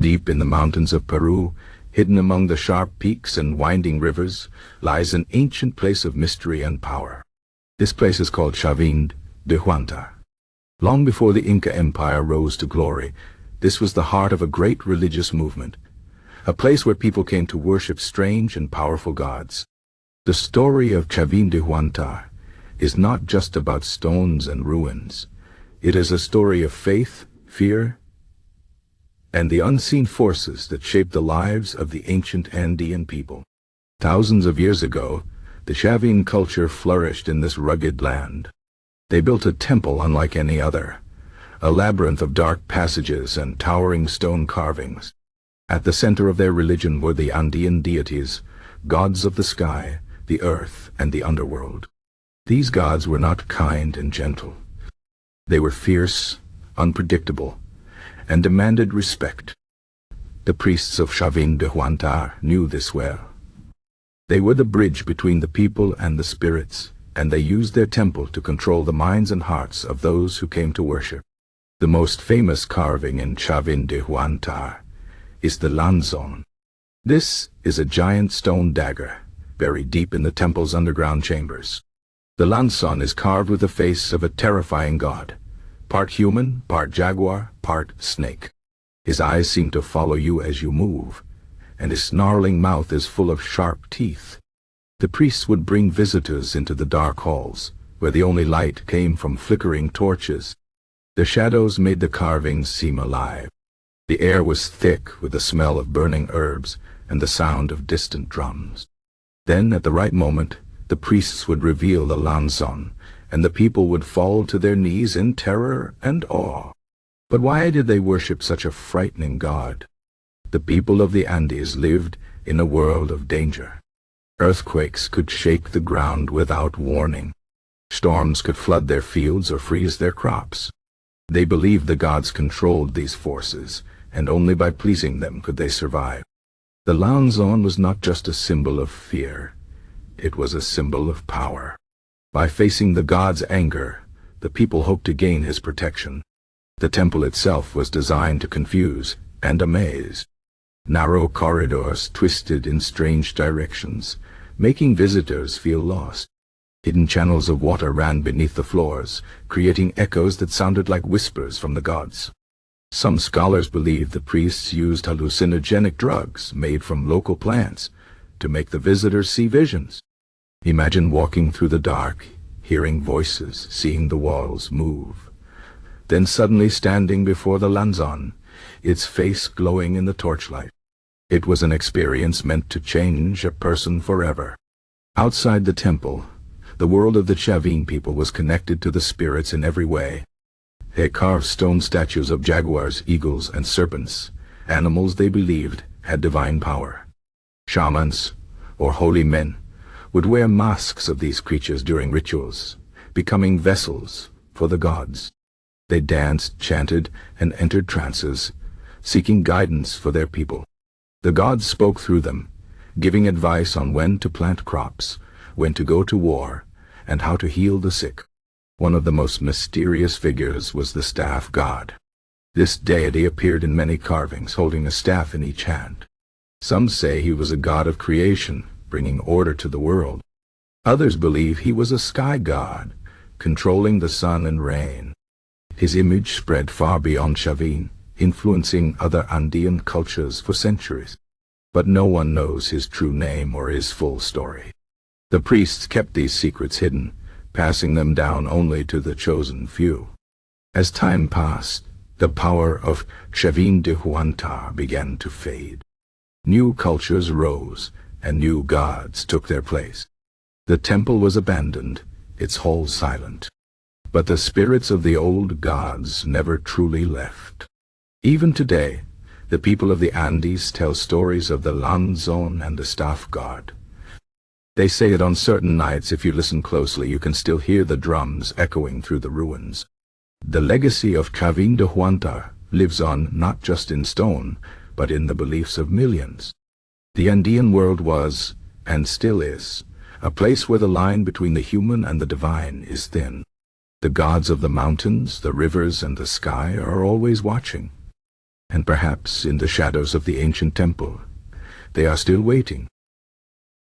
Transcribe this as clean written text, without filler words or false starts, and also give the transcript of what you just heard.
Deep in the mountains of Peru, hidden among the sharp peaks and winding rivers, lies an ancient place of mystery and power. This place is called Chavín de Huántar. Long before the Inca Empire rose to glory, this was the heart of a great religious movement, a place where people came to worship strange and powerful gods. The story of Chavín de Huántar is not just about stones and ruins. It is a story of faith, fear, and the unseen forces that shaped the lives of the ancient Andean people. Thousands of years ago, the Chavín culture flourished in this rugged land. They built a temple unlike any other, a labyrinth of dark passages and towering stone carvings. At the center of their religion were the Andean deities, gods of the sky, the earth, and the underworld. These gods were not kind and gentle. They were fierce, unpredictable, and demanded respect. The priests of Chavín de Huántar knew this well. They were the bridge between the people and the spirits, and they used their temple to control the minds and hearts of those who came to worship. The most famous carving in Chavín de Huántar is the Lanzón. This is a giant stone dagger, buried deep in the temple's underground chambers. The Lanzón is carved with the face of a terrifying god, part human, part jaguar, part snake. His eyes seem to follow you as you move, and his snarling mouth is full of sharp teeth. The priests would bring visitors into the dark halls, where the only light came from flickering torches. The shadows made the carvings seem alive. The air was thick with the smell of burning herbs and the sound of distant drums. Then, at the right moment, the priests would reveal the Lanzón, and the people would fall to their knees in terror and awe. But why did they worship such a frightening god? The people of the Andes lived in a world of danger. Earthquakes could shake the ground without warning. Storms could flood their fields or freeze their crops. They believed the gods controlled these forces, and only by pleasing them could they survive. The Lanzón was not just a symbol of fear. It was a symbol of power. By facing the god's anger, the people hoped to gain his protection. The temple itself was designed to confuse and amaze. Narrow corridors twisted in strange directions, making visitors feel lost. Hidden channels of water ran beneath the floors, creating echoes that sounded like whispers from the gods. Some scholars believe the priests used hallucinogenic drugs made from local plants to make the visitors see visions. Imagine walking through the dark, hearing voices, seeing the walls move. Then suddenly standing before the Lanzón, its face glowing in the torchlight. It was an experience meant to change a person forever. Outside the temple, the world of the Chavín people was connected to the spirits in every way. They carved stone statues of jaguars, eagles, and serpents, animals they believed had divine power. Shamans, or holy men, would wear masks of these creatures during rituals, becoming vessels for the gods. They danced, chanted, and entered trances, seeking guidance for their people. The gods spoke through them, giving advice on when to plant crops, when to go to war, and how to heal the sick. One of the most mysterious figures was the staff god. This deity appeared in many carvings, holding a staff in each hand. Some say he was a god of creation, bringing order to the world. Others believe he was a sky god, controlling the sun and rain. His image spread far beyond Chavín, influencing other Andean cultures for centuries. But no one knows his true name or his full story. The priests kept these secrets hidden, passing them down only to the chosen few. As time passed, the power of Chavín de Huántar began to fade. New cultures rose, and new gods took their place. The temple was abandoned, its halls silent. But the spirits of the old gods never truly left. Even today, the people of the Andes tell stories of the Lanzón and the staff god. They say that on certain nights, if you listen closely, you can still hear the drums echoing through the ruins. The legacy of Chavín de Huántar lives on not just in stone, but in the beliefs of millions. The Andean world was, and still is, a place where the line between the human and the divine is thin. The gods of the mountains, the rivers, and the sky are always watching. and perhaps in the shadows of the ancient temple. They are still waiting,